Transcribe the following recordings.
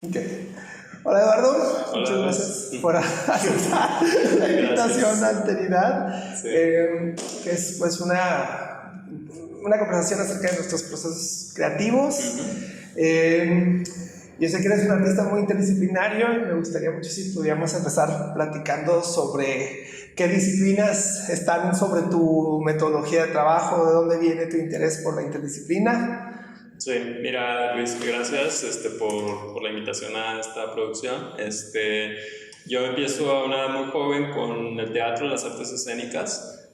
Okay. Hola Eduardo, Hola, muchas gracias por aceptar la invitación a Alteridad, Sí. Que es pues una conversación acerca de nuestros procesos creativos. Yo sé que eres un artista muy interdisciplinario y me gustaría mucho si pudiéramos empezar platicando sobre qué disciplinas están sobre tu metodología de trabajo, de dónde viene tu interés por la interdisciplina. Sí, mira Luis, gracias por la invitación a esta producción. Yo empiezo a una edad muy joven con el teatro, las artes escénicas.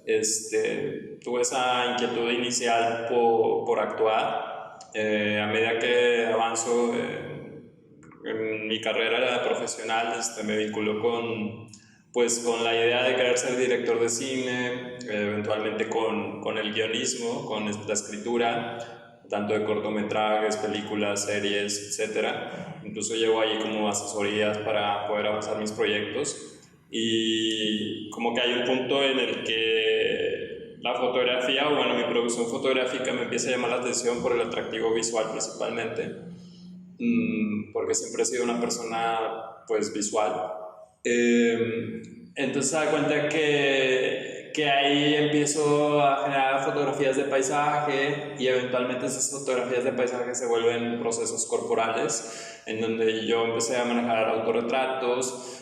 Tuve esa inquietud inicial por actuar. A medida que avanzo en mi carrera profesional, me vinculó con la idea de querer ser director de cine, eventualmente con el guionismo, con la escritura, tanto de cortometrajes, películas, series, etcétera. Incluso llevo ahí como asesorías para poder avanzar mis proyectos. Y como que hay un punto en el que la fotografía, o bueno, mi producción fotográfica me empieza a llamar la atención por el atractivo visual principalmente, porque siempre he sido una persona pues visual. Entonces se da cuenta que ahí empiezo a generar fotografías de paisaje y eventualmente esas fotografías de paisaje se vuelven procesos corporales en donde yo empecé a manejar autorretratos.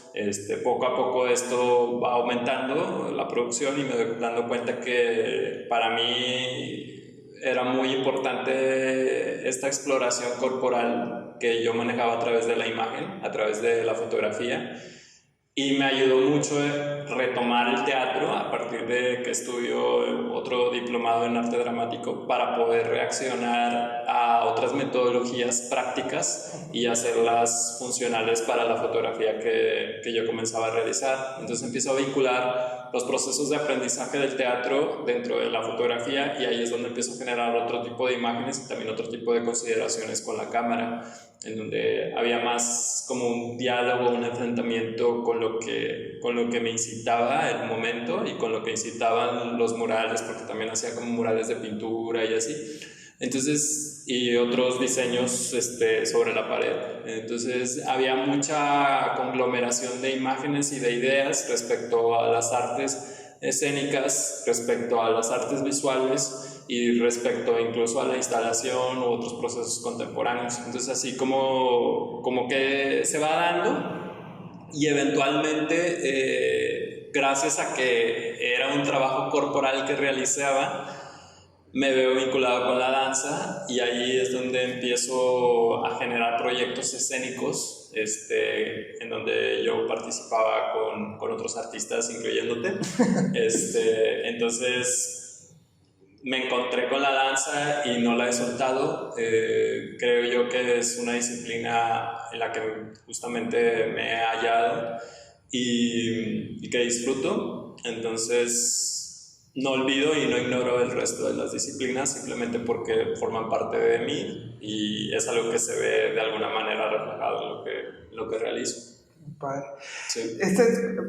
Poco a poco esto va aumentando la producción y me doy dando cuenta que para mí era muy importante esta exploración corporal que yo manejaba a través de la imagen, a través de la fotografía. Y me ayudó mucho a retomar el teatro a partir de que estudio otro diplomado en arte dramático para poder reaccionar a otras metodologías prácticas y hacerlas funcionales para la fotografía que yo comenzaba a realizar. Entonces empiezo a vincular los procesos de aprendizaje del teatro dentro de la fotografía y ahí es donde empiezo a generar otro tipo de imágenes y también otro tipo de consideraciones con la cámara, en donde había más como un diálogo, un enfrentamiento con lo que me incitaba el momento y con lo que incitaban los murales, porque también hacía como murales de pintura y así. Entonces, y otros diseños sobre la pared. Entonces había mucha conglomeración de imágenes y de ideas respecto a las artes escénicas, respecto a las artes visuales y respecto incluso a la instalación u otros procesos contemporáneos. Entonces así como que se va dando y eventualmente gracias a que era un trabajo corporal que realizaba, me veo vinculado con la danza y ahí es donde empiezo a generar proyectos escénicos en donde yo participaba con otros artistas, incluyéndote. Entonces me encontré con la danza y no la he soltado. Creo yo que es una disciplina en la que justamente me he hallado y que disfruto. Entonces no olvido y no ignoro el resto de las disciplinas simplemente porque forman parte de mí y es algo que se ve de alguna manera reflejado en lo que realizo. Padre. Sí.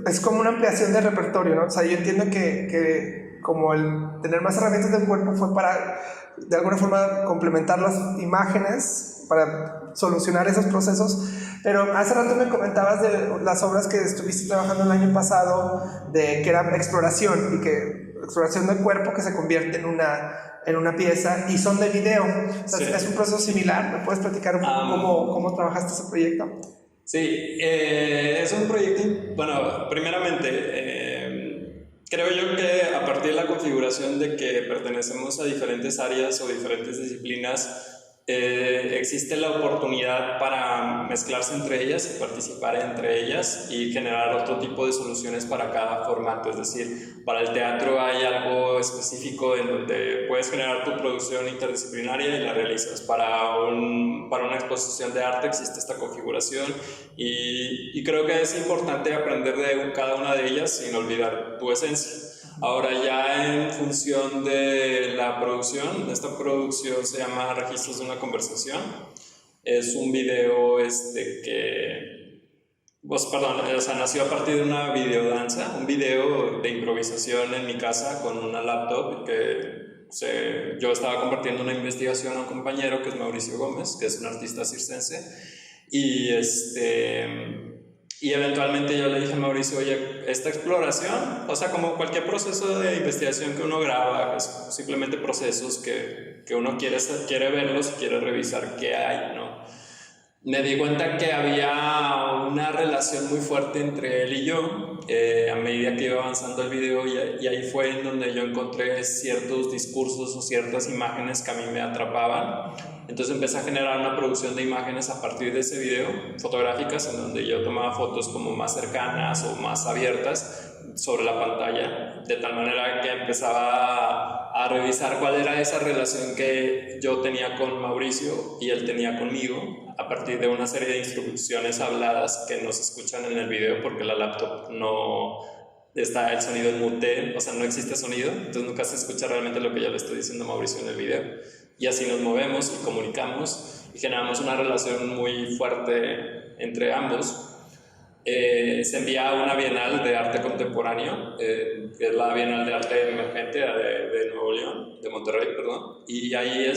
Es como una ampliación de repertorio, ¿no? O sea, yo entiendo que como el tener más herramientas del cuerpo fue para, de alguna forma, complementar las imágenes, para solucionar esos procesos. Pero hace rato me comentabas de las obras que estuviste trabajando el año pasado, que era exploración, y que exploración del cuerpo que se convierte en una pieza, y son de video. O sea, sí. Es un proceso similar. ¿Me puedes platicar un poco cómo trabajaste ese proyecto? Sí, es un proyecto, bueno, primeramente, creo yo que a partir de la configuración de que pertenecemos a diferentes áreas o diferentes disciplinas, existe la oportunidad para mezclarse entre ellas y participar entre ellas y generar otro tipo de soluciones para cada formato. Es decir, para el teatro hay algo específico en donde puedes generar tu producción interdisciplinaria y la realizas. Para una exposición de arte existe esta configuración y creo que es importante aprender de cada una de ellas sin olvidar tu esencia. Ahora ya en función de la producción, esta producción se llama Registros de una conversación. Es un video nació a partir de una videodanza, un video de improvisación en mi casa con una laptop yo estaba compartiendo una investigación a un compañero que es Mauricio Gómez, que es un artista circense. Y, y eventualmente yo le dije a Mauricio, oye, esta exploración, o sea, como cualquier proceso de investigación que uno graba, es simplemente procesos que uno quiere verlos y quiere revisar qué hay, ¿no? Me di cuenta que había una relación muy fuerte entre él y yo a medida que iba avanzando el video, y ahí fue en donde yo encontré ciertos discursos o ciertas imágenes que a mí me atrapaban. Entonces empecé a generar una producción de imágenes a partir de ese video, fotográficas, en donde yo tomaba fotos como más cercanas o más abiertas sobre la pantalla, de tal manera que empezaba a revisar cuál era esa relación que yo tenía con Mauricio y él tenía conmigo, a partir de una serie de instrucciones habladas que no se escuchan en el video porque la laptop no está el sonido en mute, o sea, no existe sonido, entonces nunca se escucha realmente lo que yo le estoy diciendo a Mauricio en el video. Y así nos movemos y comunicamos y generamos una relación muy fuerte entre ambos. Se envía a una Bienal de Arte Contemporáneo, que es la Bienal de Arte Emergente de Nuevo León, de Monterrey, perdón, y ahí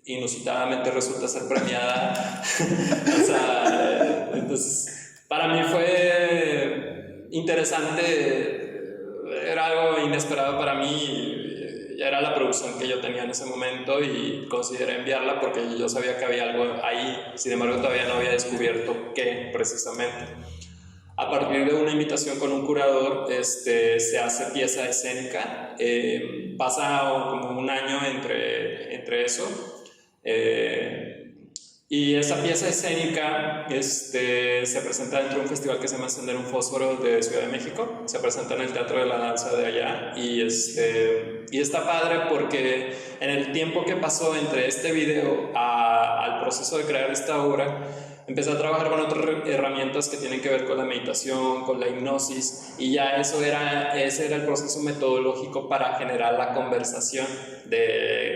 inusitadamente resulta ser premiada. O sea, entonces para mí fue interesante, era algo inesperado para mí. Era la producción que yo tenía en ese momento y consideré enviarla porque yo sabía que había algo ahí, sin embargo todavía no había descubierto qué precisamente. A partir de una invitación con un curador, se hace pieza escénica, pasa como un año entre eso, y esa pieza escénica se presenta dentro de un festival que se llama Encender un Fósforo de Ciudad de México. Se presenta en el Teatro de la Danza de allá y está padre porque en el tiempo que pasó entre este video al proceso de crear esta obra, empecé a trabajar con otras herramientas que tienen que ver con la meditación, con la hipnosis, y ya ese era el proceso metodológico para generar la conversación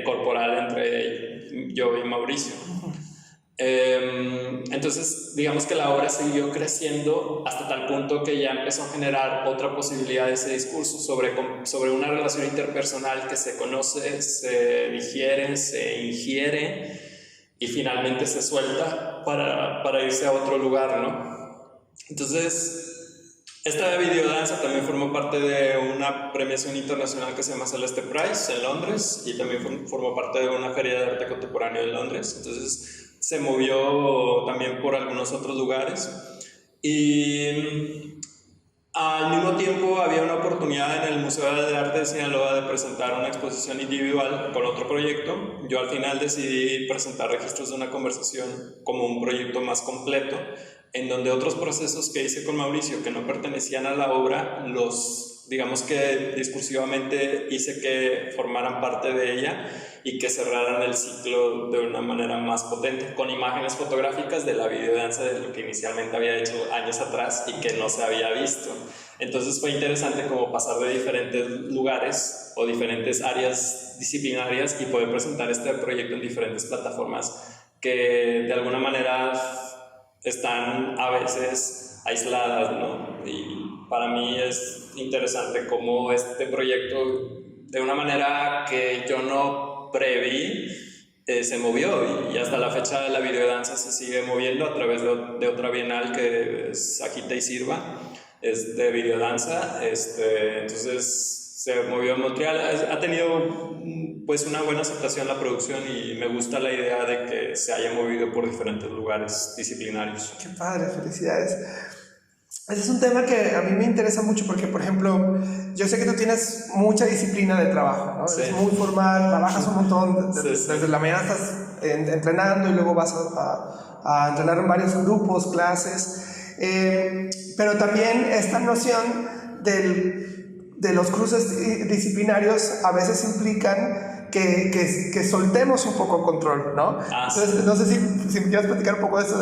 corporal entre yo y Mauricio. Entonces digamos que la obra siguió creciendo hasta tal punto que ya empezó a generar otra posibilidad de ese discurso sobre una relación interpersonal que se conoce, se digiere, se ingiere y finalmente se suelta para irse a otro lugar, ¿no? Entonces esta videodanza también formó parte de una premiación internacional que se llama Celeste Prize en Londres, y también formó parte de una feria de arte contemporáneo en Londres. Entonces se movió también por algunos otros lugares, y al mismo tiempo había una oportunidad en el Museo de Arte de Sinaloa de presentar una exposición individual con otro proyecto. Yo al final decidí presentar Registros de una Conversación como un proyecto más completo, en donde otros procesos que hice con Mauricio que no pertenecían a la obra, digamos que discursivamente hice que formaran parte de ella y que cerraran el ciclo de una manera más potente, con imágenes fotográficas de la videodanza, de lo que inicialmente había hecho años atrás y que no se había visto. Entonces fue interesante como pasar de diferentes lugares o diferentes áreas disciplinarias y poder presentar este proyecto en diferentes plataformas que de alguna manera están a veces aisladas, ¿no? Y para mí es interesante cómo este proyecto, de una manera que yo no preví, se movió, y hasta la fecha la videodanza se sigue moviendo a través de otra bienal que es Agita y Sirva, es de videodanza. Entonces se movió en Montreal. Ha tenido pues una buena aceptación la producción y me gusta la idea de que se haya movido por diferentes lugares disciplinarios. Qué padre, felicidades. Ese es un tema que a mí me interesa mucho porque, por ejemplo, yo sé que tú tienes mucha disciplina de trabajo, ¿no? Sí. Es muy formal, trabajas un montón, desde la mañana estás entrenando y luego vas a entrenar en varios grupos, clases, pero también esta noción de los cruces disciplinarios a veces implican que soltemos un poco control, ¿no? Entonces, no sé si me quieres platicar un poco de eso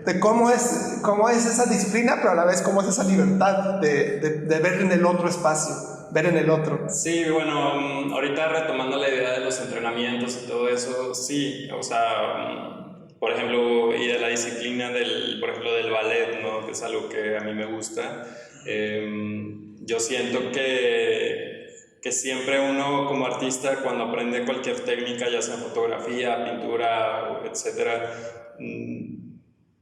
de cómo es esa disciplina, pero a la vez cómo es esa libertad de ver en el otro espacio, ver en el otro. Sí, bueno, ahorita retomando la idea de los entrenamientos y todo eso, sí, o sea, por ejemplo, y de la disciplina por ejemplo, del ballet, ¿no? Que es algo que a mí me gusta. Yo siento que siempre uno como artista, cuando aprende cualquier técnica, ya sea fotografía, pintura, etcétera,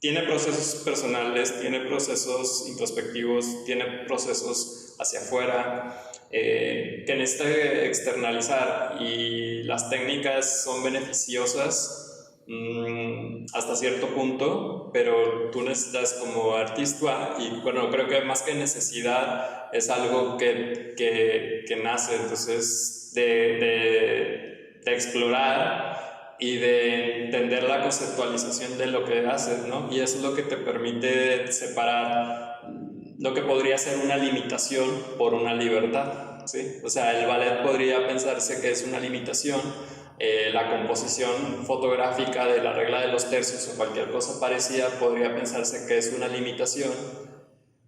tiene procesos personales, tiene procesos introspectivos, tiene procesos hacia afuera, que necesita externalizar, y las técnicas son beneficiosas hasta cierto punto, pero tú necesitas como artista, y bueno, creo que más que necesidad es algo que nace, entonces de explorar y de entender la conceptualización de lo que haces, ¿no? Y eso es lo que te permite separar lo que podría ser una limitación por una libertad, ¿sí? O sea, el ballet podría pensarse que es una limitación, la composición fotográfica de la regla de los tercios o cualquier cosa parecida podría pensarse que es una limitación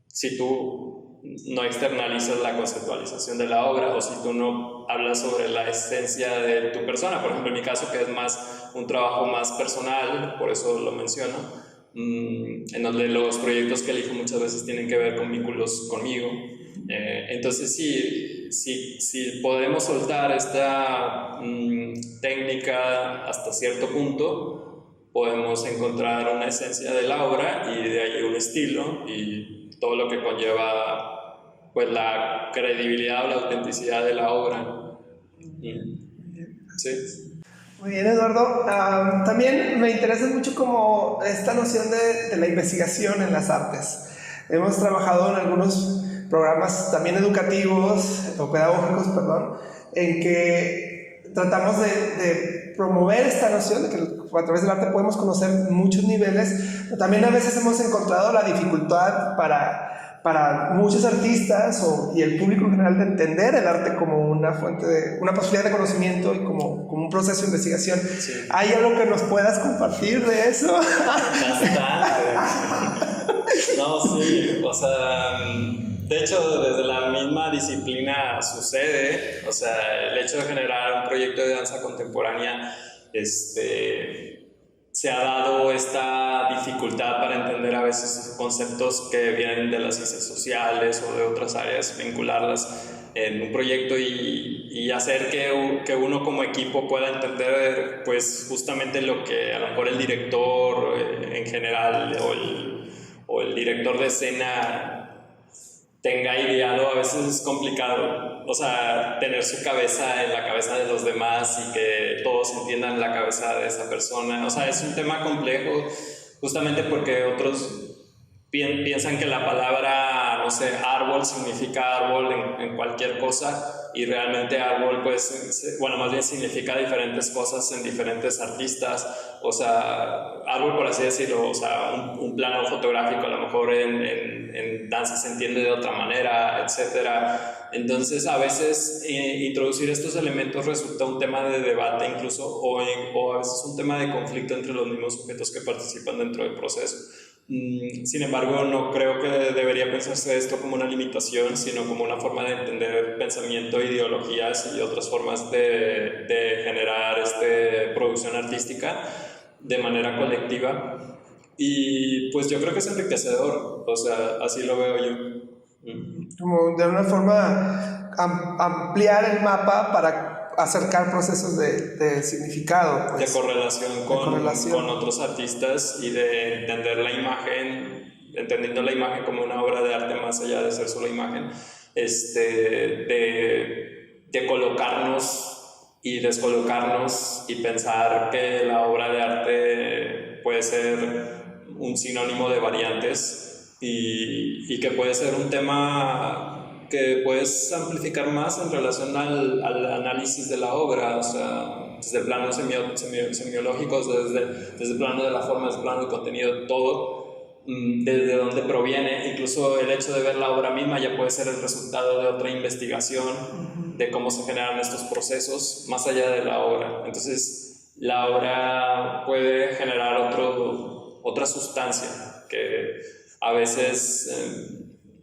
si tú no externalizas la conceptualización de la obra, o si tú no hablas sobre la esencia de tu persona. Por ejemplo, en mi caso, que es más un trabajo más personal, por eso lo menciono, en donde los proyectos que elijo muchas veces tienen que ver con vínculos conmigo. Entonces si podemos soltar esta técnica hasta cierto punto, podemos encontrar una esencia de la obra y de ahí un estilo y todo lo que conlleva pues la credibilidad o la autenticidad de la obra. Sí. Muy bien, Eduardo. También me interesa mucho como esta noción de la investigación en las artes. Hemos trabajado en algunos programas también educativos o pedagógicos, perdón, en que tratamos de promover esta noción de que a través del arte podemos conocer muchos niveles, pero también a veces hemos encontrado la dificultad para muchos artistas y el público en general de entender el arte como una fuente una posibilidad de conocimiento y como un proceso de investigación. Sí. ¿Hay algo que nos puedas compartir de eso? Bastante. No, sí, o sea, de hecho desde la misma disciplina sucede, o sea, el hecho de generar un proyecto de danza contemporánea, se ha dado esta dificultad para entender a veces conceptos que vienen de las ciencias sociales o de otras áreas, vincularlas en un proyecto y hacer que uno como equipo pueda entender pues justamente lo que a lo mejor el director en general o el director de escena tenga ideado. A veces es complicado, o sea, tener su cabeza en la cabeza de los demás y que todos entiendan la cabeza de esa persona. O sea, es un tema complejo justamente porque otros piensan que la palabra, no sé, árbol significa árbol en cualquier cosa, y realmente árbol, pues, bueno, más bien significa diferentes cosas en diferentes artistas. O sea, árbol, por así decirlo, o sea, un plano fotográfico a lo mejor en danza se entiende de otra manera, etcétera. Entonces, a veces introducir estos elementos resulta un tema de debate incluso, o a veces un tema de conflicto entre los mismos sujetos que participan dentro del proceso. Sin embargo, no creo que debería pensarse esto como una limitación, sino como una forma de entender pensamiento, ideologías y otras formas de generar producción artística de manera colectiva. Y pues yo creo que es enriquecedor, o sea, así lo veo yo. Como de una forma ampliar el mapa para acercar procesos de significado, pues. De correlación con otros artistas y de entender la imagen, entendiendo la imagen como una obra de arte más allá de ser solo imagen, de colocarnos y descolocarnos y pensar que la obra de arte puede ser un sinónimo de variantes y que puede ser un tema que puedes amplificar más en relación al análisis de la obra, o sea, desde el plano semiológico, desde el plano de la forma, desde el plano del contenido, todo, desde dónde proviene. Incluso el hecho de ver la obra misma ya puede ser el resultado de otra investigación de cómo se generan estos procesos más allá de la obra. Entonces, la obra puede generar otra sustancia que a veces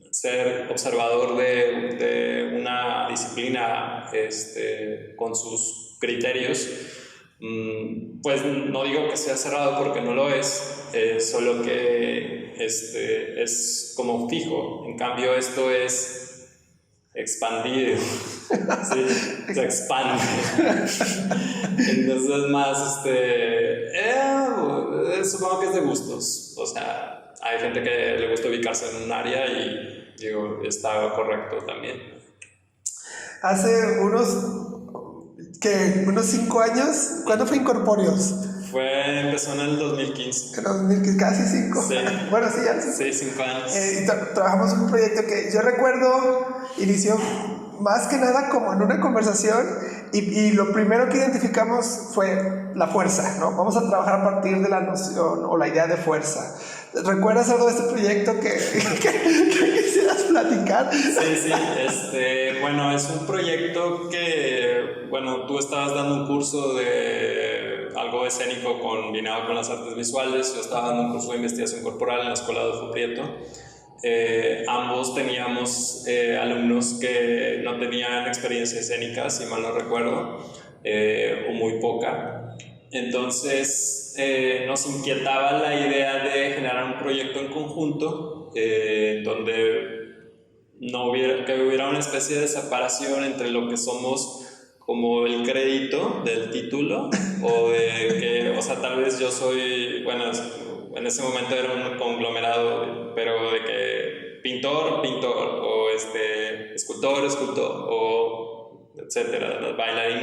ser observador de una disciplina con sus criterios, pues no digo que sea cerrado porque no lo es, solo que es como fijo. En cambio, esto es expandido, sí, se expande. Entonces más, supongo que es de gustos, o sea, hay gente que le gusta ubicarse en un área y digo, está correcto también. Hace unos 5 años, ¿cuándo fue Incorpóreos? Empezó en el 2015. En 2015, casi 5. Sí. Bueno, sí, ya. Sí, 5 años. Trabajamos en un proyecto que yo recuerdo inició más que nada como en una conversación y lo primero que identificamos fue la fuerza, ¿no? Vamos a trabajar a partir de la noción o la idea de fuerza. ¿Recuerdas algo de este proyecto que quisieras platicar? Sí, bueno, es un proyecto que, bueno, tú estabas dando un curso de algo escénico combinado con las artes visuales, yo estaba dando un curso de investigación corporal en la Escuela Adolfo Prieto. Ambos teníamos alumnos que no tenían experiencia escénica, si mal no recuerdo, o muy poca. Entonces nos inquietaba la idea de generar un proyecto en conjunto donde que hubiera una especie de separación entre lo que somos como el crédito del título o de que, o sea, tal vez yo soy, bueno, en ese momento era un conglomerado, pero de que pintor, o escultor, o etcétera, bailarín,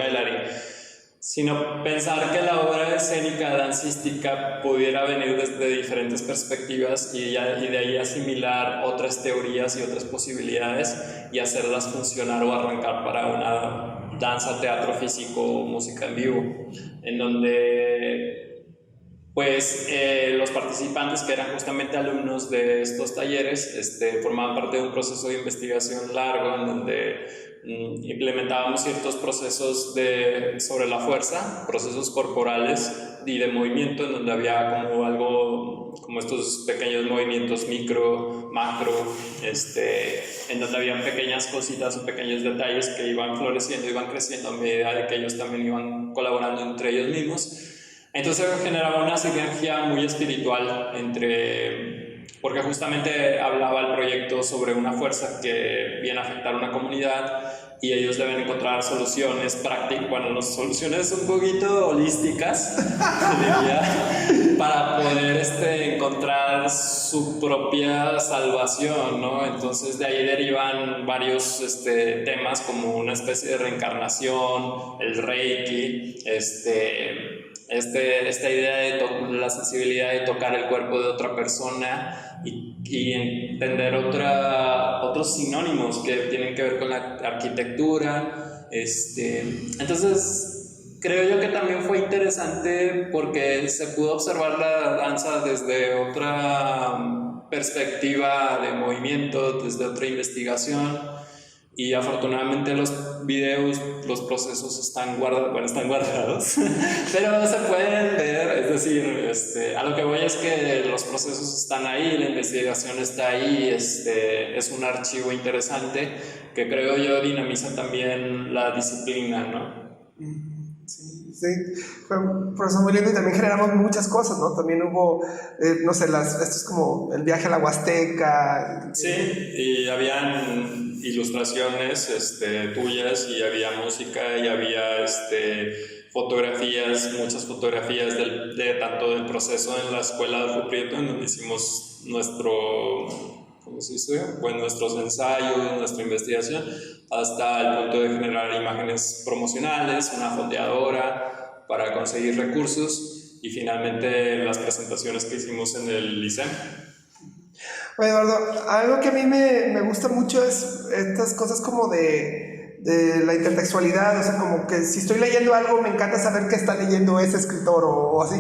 sino pensar que la obra escénica dancística pudiera venir desde diferentes perspectivas y de ahí asimilar otras teorías y otras posibilidades y hacerlas funcionar o arrancar para una danza, teatro físico o música en vivo, en donde pues los participantes, que eran justamente alumnos de estos talleres, formaban parte de un proceso de investigación largo en donde implementábamos ciertos procesos sobre la fuerza, procesos corporales y de movimiento, en donde había como estos pequeños movimientos micro, macro, en donde habían pequeñas cositas o pequeños detalles que iban floreciendo, iban creciendo a medida de que ellos también iban colaborando entre ellos mismos. Entonces generaba una sinergia muy espiritual porque justamente hablaba el proyecto sobre una fuerza que viene a afectar a una comunidad y ellos deben encontrar soluciones prácticas, bueno, soluciones un poquito holísticas, diría, para poder encontrar su propia salvación, ¿no? Entonces de ahí derivan varios temas como una especie de reencarnación, el Reiki, esta idea de la sensibilidad de tocar el cuerpo de otra persona y entender otros sinónimos que tienen que ver con la arquitectura. Entonces creo yo que también fue interesante porque se pudo observar la danza desde otra perspectiva de movimiento, desde otra investigación. Y afortunadamente los videos, los procesos están guardados, pero se pueden ver, es decir, a lo que voy es que los procesos están ahí, la investigación está ahí, es un archivo interesante que creo yo dinamiza también la disciplina, ¿no? Sí, fue un proceso muy lindo y también generamos muchas cosas, ¿no? También hubo, no sé, esto es como el viaje a la Huasteca. Sí, y habían ilustraciones tuyas y había música y había fotografías, muchas fotografías tanto del proceso en la Escuela Adolfo Prieto, en donde hicimos nuestros ensayos, nuestra investigación, hasta el punto de generar imágenes promocionales, una fondeadora para conseguir recursos y finalmente las presentaciones que hicimos en el ISEM. Oye, Eduardo, algo que a mí me gusta mucho es estas cosas como de la intertextualidad, o sea, como que si estoy leyendo algo me encanta saber qué está leyendo ese escritor o así.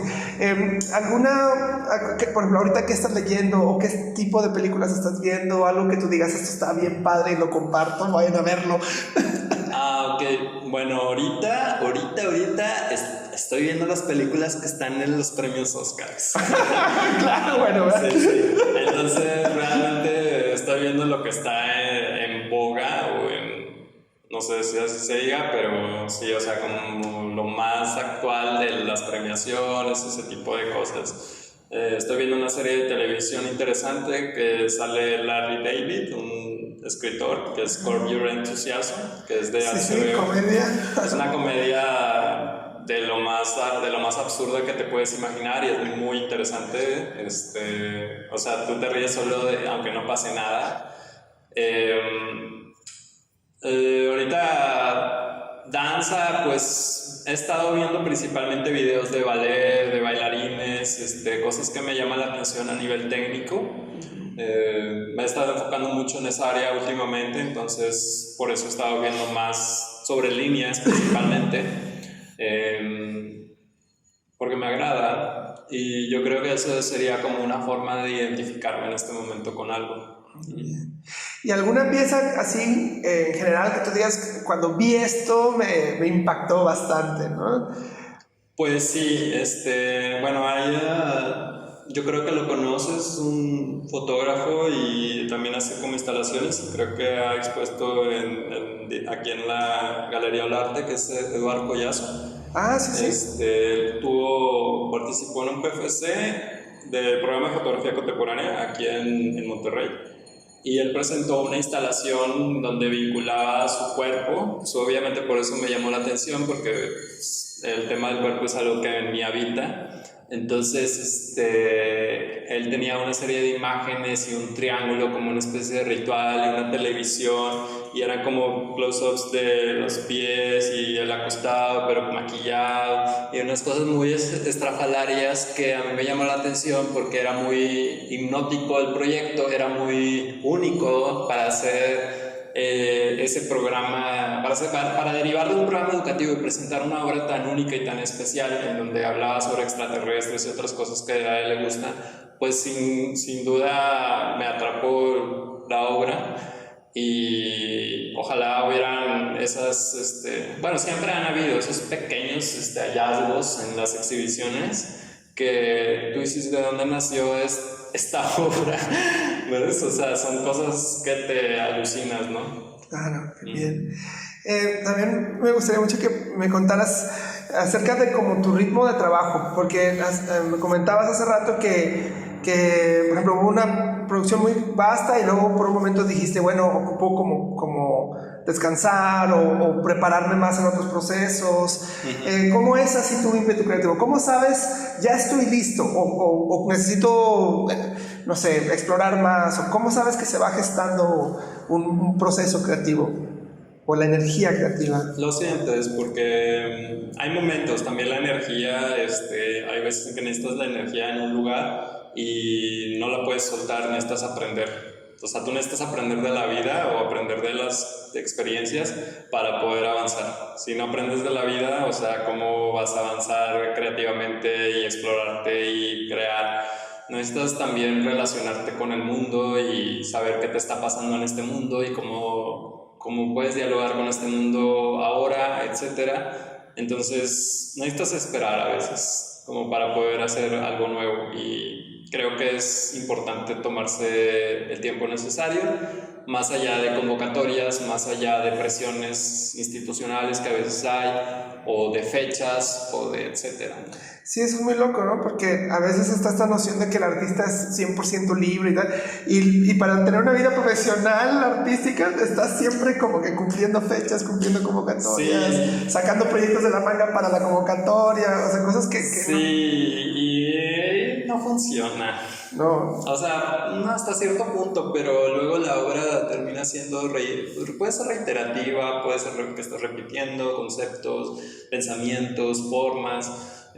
Por ejemplo, ahorita qué estás leyendo o qué tipo de películas estás viendo, algo que tú digas, esto está bien padre y lo comparto, vayan a verlo. Ok, bueno, ahorita estoy viendo las películas que están en los premios Oscars. Claro, bueno, ¿verdad? Sí. Entonces realmente estoy viendo lo que está en boga o no sé si así se diga, pero sí, o sea, como lo más actual de las premiaciones, ese tipo de cosas. Estoy viendo una serie de televisión interesante que sale Larry David, un un escritor, que es Curb Your Enthusiasm, que es de HBO. Sí, comedia. Es una comedia de lo más absurda que te puedes imaginar y es muy interesante. O sea, tú te ríes solo aunque no pase nada. Ahorita danza, pues he estado viendo principalmente videos de ballet, de bailarines, cosas que me llaman la atención a nivel técnico. Me he estado enfocando mucho en esa área últimamente, entonces por eso he estado viendo más sobre líneas principalmente, porque me agrada y yo creo que eso sería como una forma de identificarme en este momento con algo. ¿Y alguna pieza así en general que tú digas, cuando vi esto me impactó bastante, ¿no? Pues sí, bueno, yo creo que lo conoces, un fotógrafo y también hace como instalaciones, creo que ha expuesto aquí en la Galería Olarte, que es Eduardo Collazo. Ah, sí, sí. Participó en un PFC del programa de fotografía contemporánea aquí en Monterrey. Y él presentó una instalación donde vinculaba su cuerpo. Pues obviamente por eso me llamó la atención, porque el tema del cuerpo es algo que en mí habita. Entonces, él tenía una serie de imágenes y un triángulo como una especie de ritual y una televisión, y eran como close-ups de los pies y el acostado, pero maquillado, y unas cosas muy estrafalarias que a mí me llamó la atención porque era muy hipnótico el proyecto, era muy único para hacer ese programa, para derivar de un programa educativo y presentar una obra tan única y tan especial en donde hablaba sobre extraterrestres y otras cosas que a él le gustan, pues sin duda me atrapó la obra. Y ojalá hubieran bueno, siempre han habido esos pequeños hallazgos en las exhibiciones que tú dices de dónde nació esta obra, ¿ves? O sea, son cosas que te alucinas, ¿no? Claro, qué bien. También me gustaría mucho que me contaras acerca de como tu ritmo de trabajo, porque me comentabas hace rato que, por ejemplo, hubo una producción muy vasta y luego por un momento dijiste, bueno, ocupó como descansar o prepararme más en otros procesos. ¿Cómo es así tu ímpetu creativo? ¿Cómo sabes, ya estoy listo o necesito, no sé, explorar más? ¿O cómo sabes que se va gestando un proceso creativo? O la energía creativa. Lo sientes porque hay momentos, también la energía, hay veces que necesitas la energía en un lugar y no la puedes soltar, necesitas aprender. O sea, tú necesitas aprender de la vida o aprender de las experiencias para poder avanzar. Si no aprendes de la vida, o sea, ¿cómo vas a avanzar creativamente y explorarte y crear? Necesitas también relacionarte con el mundo y saber qué te está pasando en este mundo y cómo puedes dialogar con este mundo ahora, etcétera. Entonces necesitas esperar a veces como para poder hacer algo nuevo y creo que es importante tomarse el tiempo necesario, más allá de convocatorias, más allá de presiones institucionales que a veces hay, o de fechas, o de etcétera. Sí, eso es muy loco, ¿no? Porque a veces está esta noción de que el artista es 100% libre y tal, y para tener una vida profesional, artística, estás siempre como que cumpliendo fechas, cumpliendo convocatorias, sí, sacando proyectos de la manga para la convocatoria, o sea, cosas que sí, no. Y no funciona. No. O sea, no hasta cierto punto, pero luego la obra termina siendo, puede ser reiterativa, puede ser que estés repitiendo conceptos, pensamientos, formas.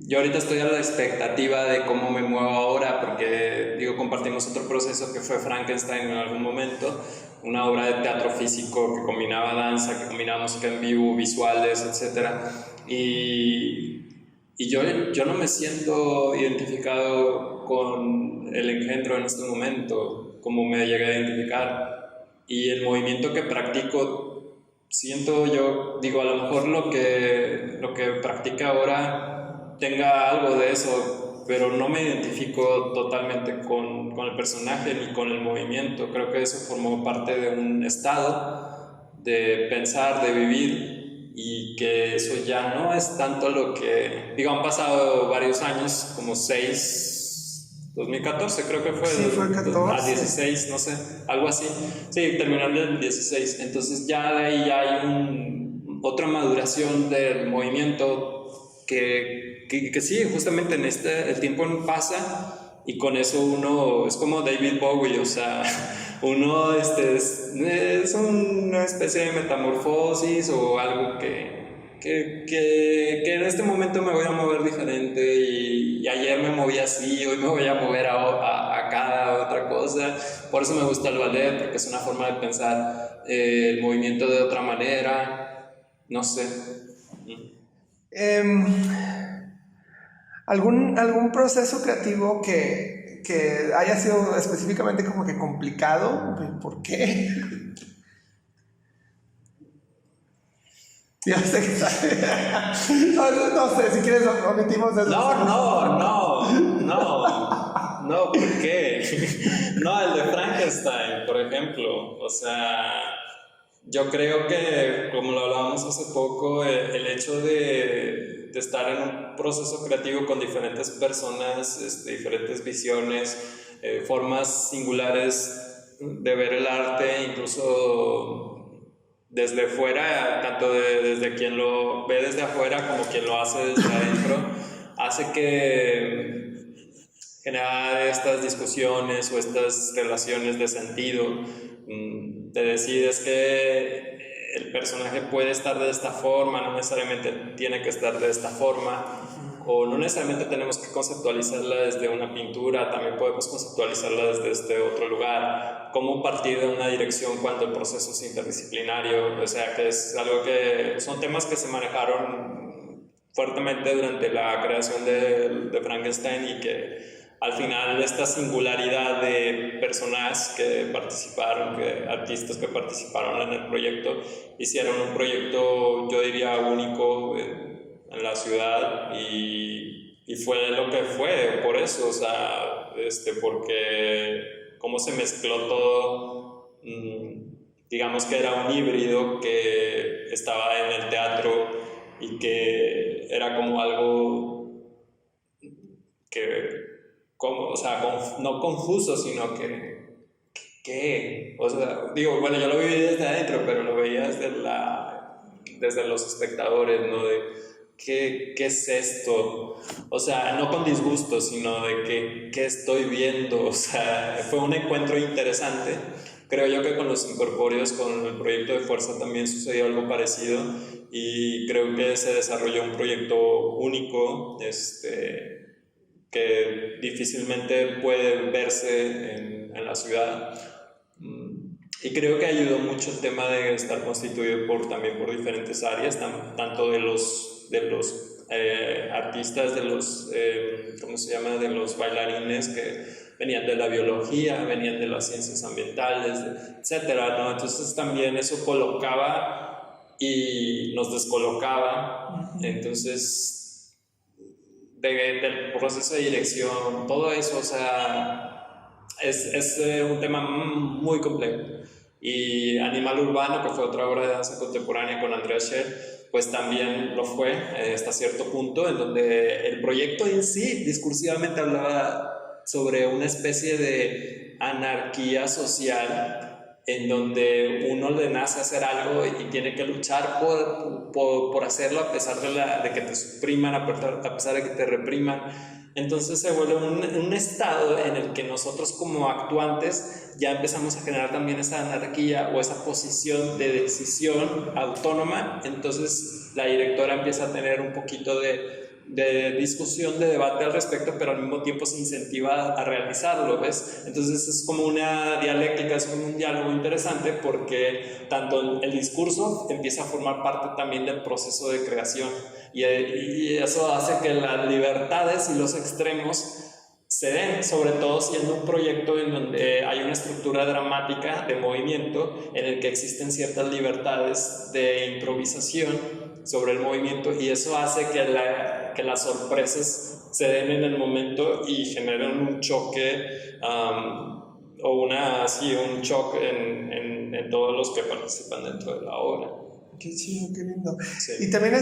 Yo ahorita estoy a la expectativa de cómo me muevo ahora, porque compartimos otro proceso que fue Frankenstein en algún momento, una obra de teatro físico que combinaba danza, que combinaba música en vivo, visuales, etc. Y yo no me siento identificado con el engendro en este momento, como me llegué a identificar. Y el movimiento que practico, siento yo, a lo mejor lo que practica ahora tenga algo de eso, pero no me identifico totalmente con el personaje ni con el movimiento. Creo que eso formó parte de un estado de pensar, de vivir, y que eso ya no es tanto lo que, han pasado varios años, como 6 2014 creo que fue. Sí, fue 14. A 16, no sé, algo así. Sí, terminando en 16. Entonces ya de ahí ya hay otra maduración del movimiento que sí, justamente el tiempo pasa y con eso uno es como David Bowie, o sea, uno es una especie de metamorfosis o algo que en este momento me voy a mover diferente y ayer me moví así, hoy me voy a mover a cada otra cosa. Por eso me gusta el ballet, porque es una forma de pensar el movimiento de otra manera, no sé. ¿Algún proceso creativo que haya sido específicamente como que complicado? ¿Por qué? Yo sé que no sé, si quieres omitimos eso. No, ¿por qué? No, el de Frankenstein, por ejemplo. O sea, yo creo que, como lo hablábamos hace poco, el hecho de estar en un proceso creativo con diferentes personas, diferentes visiones, formas singulares de ver el arte, incluso desde fuera, tanto desde quien lo ve desde afuera como quien lo hace desde adentro, hace que generar estas discusiones o estas relaciones de sentido. Te decides que el personaje puede estar de esta forma, no necesariamente tiene que estar de esta forma, o no necesariamente tenemos que conceptualizarla desde una pintura, también podemos conceptualizarla desde este otro lugar. Cómo partir de una dirección cuando el proceso es interdisciplinario, o sea, que es algo que son temas que se manejaron fuertemente durante la creación de Frankenstein y que al final esta singularidad de personas que participaron, artistas que participaron en el proyecto, hicieron un proyecto, yo diría, único en la ciudad y fue lo que fue por eso, o sea, porque cómo se mezcló todo, digamos que era un híbrido que estaba en el teatro y que era como algo que o sea, no confuso, sino o sea, digo, bueno, yo lo viví desde adentro, pero lo veía desde los espectadores, ¿no? De ¿qué es esto? O sea, no con disgusto, sino de qué estoy viendo. O sea, fue un encuentro interesante. Creo yo que con los incorpóreos, con el proyecto de Fuerza también sucedió algo parecido y creo que se desarrolló un proyecto único, que difícilmente puede verse en la ciudad. Y creo que ayudó mucho el tema de estar constituido también por diferentes áreas, tanto de los artistas, ¿cómo se llama?, de los bailarines que venían de la biología, venían de las ciencias ambientales, etcétera, ¿no? Entonces también eso colocaba y nos descolocaba. Entonces del proceso de dirección, todo eso, o sea, es un tema muy complejo. Y Animal Urbano, que fue otra obra de danza contemporánea con Andrea Scher, pues también lo fue hasta cierto punto, en donde el proyecto en sí discursivamente hablaba sobre una especie de anarquía social en donde uno le nace hacer algo y tiene que luchar por hacerlo a pesar de que te supriman, a pesar de que te repriman. Entonces se vuelve un estado en el que nosotros como actuantes ya empezamos a generar también esa anarquía o esa posición de decisión autónoma. Entonces la directora empieza a tener un poquito de discusión, de debate al respecto, pero al mismo tiempo se incentiva a realizarlo, ¿ves? Entonces es como una dialéctica, es como un diálogo interesante porque tanto el discurso empieza a formar parte también del proceso de creación y eso hace que las libertades y los extremos se den, sobre todo siendo un proyecto en donde hay una estructura dramática de movimiento en el que existen ciertas libertades de improvisación sobre el movimiento y eso hace que las sorpresas se den en el momento y generen un choque un shock en todos los que participan dentro de la obra. Qué chido, qué lindo. Sí. Y también o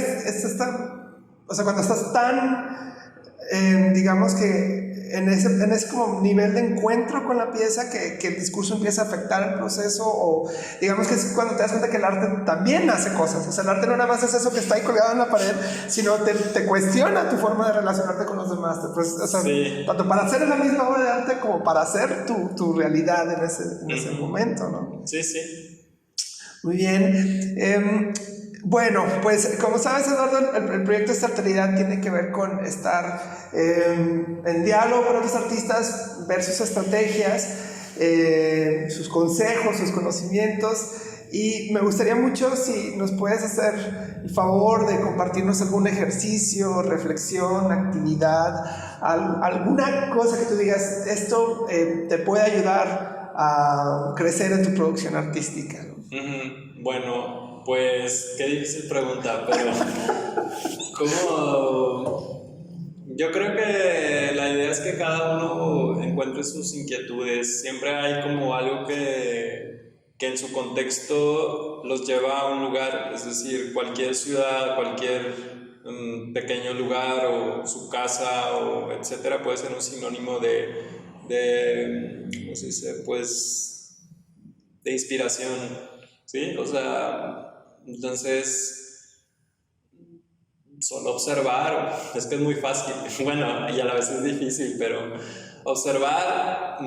sea, cuando estás tan, digamos que en ese como nivel de encuentro con la pieza que el discurso empieza a afectar el proceso, o digamos que es cuando te das cuenta que el arte también hace cosas. O sea, el arte no nada más es eso que está ahí colgado en la pared, sino te cuestiona tu forma de relacionarte con los demás. Pues, o sea, sí, tanto para hacer la misma obra de arte como para hacer tu realidad en ese momento, ¿no? Sí, sí. Muy bien. Bueno, pues como sabes, Eduardo, el proyecto Startalidad tiene que ver con estar en diálogo con otros artistas, ver sus estrategias, sus consejos, sus conocimientos, y me gustaría mucho si nos puedes hacer el favor de compartirnos algún ejercicio, reflexión, actividad, alguna cosa que tú digas, esto te puede ayudar a crecer en tu producción artística, ¿no? Bueno, pues qué difícil pregunta, pero como yo creo que la idea es que cada uno encuentre sus inquietudes. Siempre hay como algo que en su contexto los lleva a un lugar, es decir, cualquier ciudad, cualquier pequeño lugar o su casa o etcétera puede ser un sinónimo de ¿cómo se dice? Pues de inspiración, ¿sí? O sea, entonces solo observar, es que es muy fácil, bueno, y a la vez es difícil, pero observar,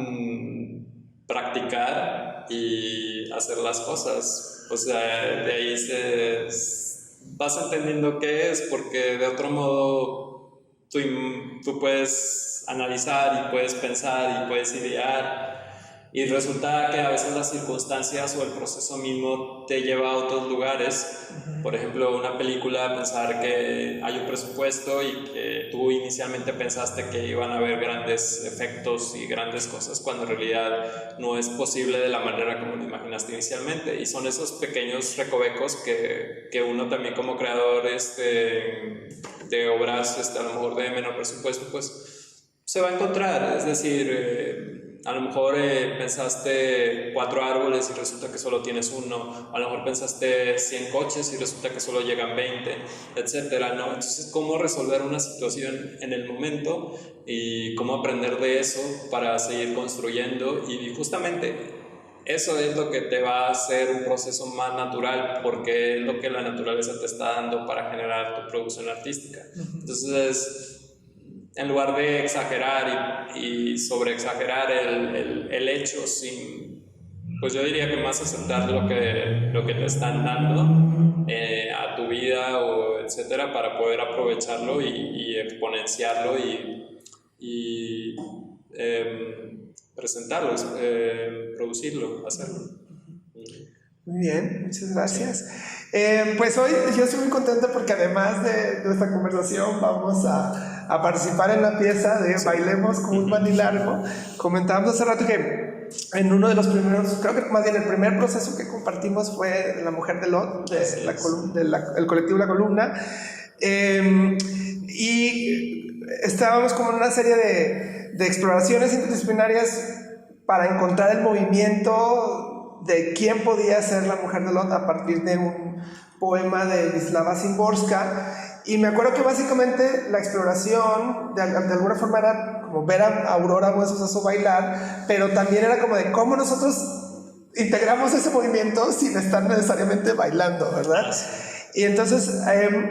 practicar y hacer las cosas. O sea, de ahí vas entendiendo qué es, porque de otro modo tú puedes analizar y puedes pensar y puedes idear, y resulta que a veces las circunstancias o el proceso mismo te lleva a otros lugares. Por ejemplo, una película, pensar que hay un presupuesto y que tú inicialmente pensaste que iban a haber grandes efectos y grandes cosas, cuando en realidad no es posible de la manera como lo imaginaste inicialmente. Y son esos pequeños recovecos que uno también como creador de obras a lo mejor de menor presupuesto, pues se va a encontrar. Es decir, a lo mejor pensaste 4 árboles y resulta que solo tienes uno, a lo mejor pensaste 100 coches y resulta que solo llegan 20, etcétera, ¿no? Entonces, ¿cómo resolver una situación en el momento y cómo aprender de eso para seguir construyendo? Y justamente eso es lo que te va a hacer un proceso más natural, porque es lo que la naturaleza te está dando para generar tu producción artística. Entonces, en lugar de exagerar y sobreexagerar el hecho, pues yo diría que más aceptar lo que te están dando a tu vida o etcétera, para poder aprovecharlo y exponenciarlo y presentarlo, producirlo, hacerlo. Muy bien, muchas gracias. Pues hoy yo estoy muy contenta porque además de nuestra conversación vamos a participar en la pieza de Bailemos con un Manilargo. Comentábamos hace rato que en uno de los primeros, creo que más bien el primer proceso que compartimos fue La Mujer de Lot, el colectivo La Columna, y estábamos como en una serie de exploraciones interdisciplinarias para encontrar el movimiento de quién podía ser la mujer de Lot a partir de un poema de Wisława Szymborska. Y me acuerdo que básicamente la exploración de alguna forma era como ver a Aurora Buesosaso bailar, pero también era como de cómo nosotros integramos ese movimiento sin estar necesariamente bailando, ¿verdad? Y entonces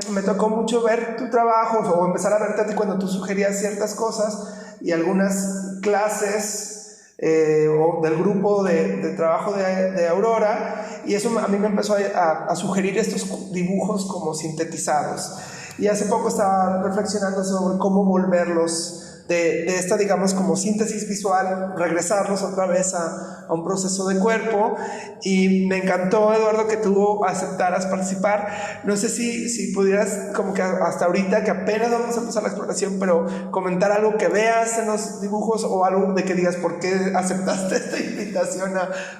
me tocó mucho ver tu trabajo o empezar a verte a ti cuando tú sugerías ciertas cosas, y algunas clases o del grupo de trabajo de Aurora, y eso a mí me empezó a sugerir estos dibujos como sintetizados. Y hace poco estaba reflexionando sobre cómo volverlos de esta, digamos, como síntesis visual, regresarlos otra vez a un proceso de cuerpo. Y me encantó, Eduardo, que tú aceptaras participar. No sé si pudieras, como que hasta ahorita, que apenas vamos a empezar la exploración, pero comentar algo que veas en los dibujos, o algo de que digas por qué aceptaste esta invitación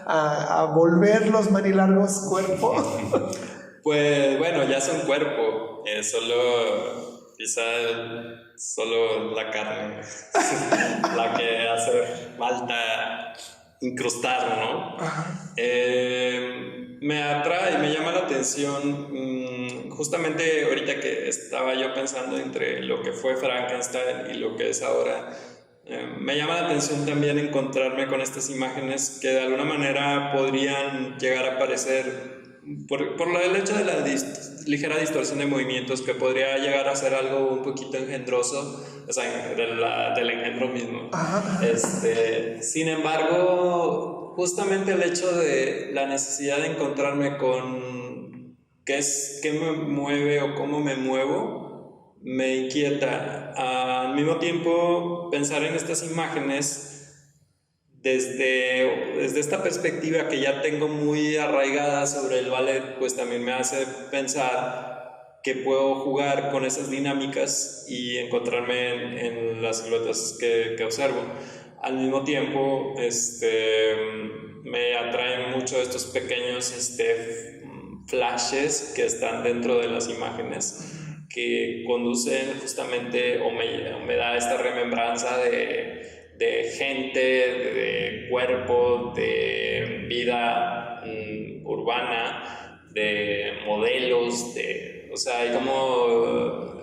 a volver los Manilargos cuerpo. Pues bueno, ya son cuerpo, solo la carne la que hace falta incrustar, ¿no? Me atrae y me llama la atención, justamente ahorita que estaba yo pensando entre lo que fue Frankenstein y lo que es ahora me llama la atención también encontrarme con estas imágenes que de alguna manera podrían llegar a parecer, por el hecho de la ligera distorsión de movimientos, que podría llegar a ser algo un poquito engendroso, o sea, del engendro mismo. Sin embargo, justamente el hecho de la necesidad de encontrarme con qué me mueve o cómo me muevo, me inquieta. Al mismo tiempo, pensar en estas imágenes desde esta perspectiva que ya tengo muy arraigada sobre el ballet, pues también me hace pensar que puedo jugar con esas dinámicas y encontrarme en las siluetas que observo. Al mismo tiempo, me atraen mucho estos pequeños flashes que están dentro de las imágenes, que conducen justamente o me da esta remembranza de gente, de cuerpo, de vida urbana, de modelos, o sea, hay como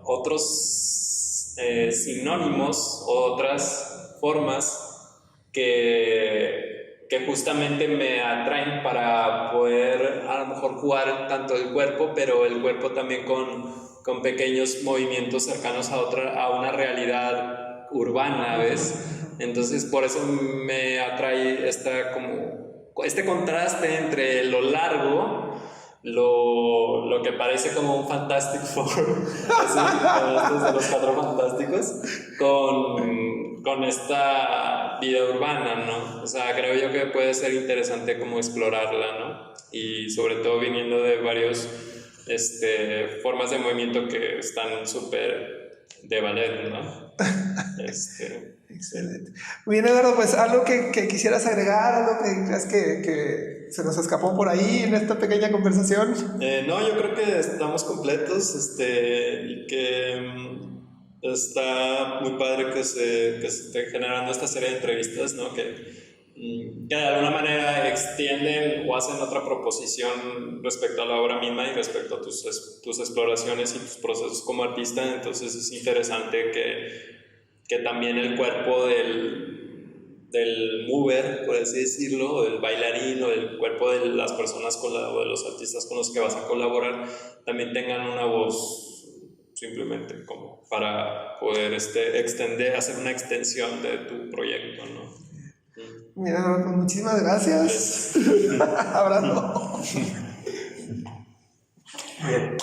otros sinónimos, otras formas que justamente me atraen para poder a lo mejor jugar tanto el cuerpo, pero el cuerpo también con pequeños movimientos cercanos a una realidad urbana, ¿ves? Entonces por eso me atrae este contraste entre lo largo, lo que parece como un Fantastic Four, así, de los Cuatro Fantásticos, con esta vida urbana, ¿no? O sea, creo yo que puede ser interesante como explorarla, ¿no? Y sobre todo viniendo de varios formas de movimiento que están súper de ballet, ¿no? Excelente. Muy bien, Eduardo, pues algo que quisieras agregar, algo que creas que se nos escapó por ahí en esta pequeña conversación. No, yo creo que estamos completos, y que está muy padre que se esté generando esta serie de entrevistas, ¿no? Que de alguna manera extienden o hacen otra proposición respecto a la obra misma y respecto a tus exploraciones y tus procesos como artista. Entonces es interesante que también el cuerpo del mover, por así decirlo, o del bailarín, o del cuerpo de las personas o de los artistas con los que vas a colaborar, también tengan una voz, simplemente como para poder hacer una extensión de tu proyecto, ¿no? Mira, pues muchísimas gracias. Abrazo. Bien.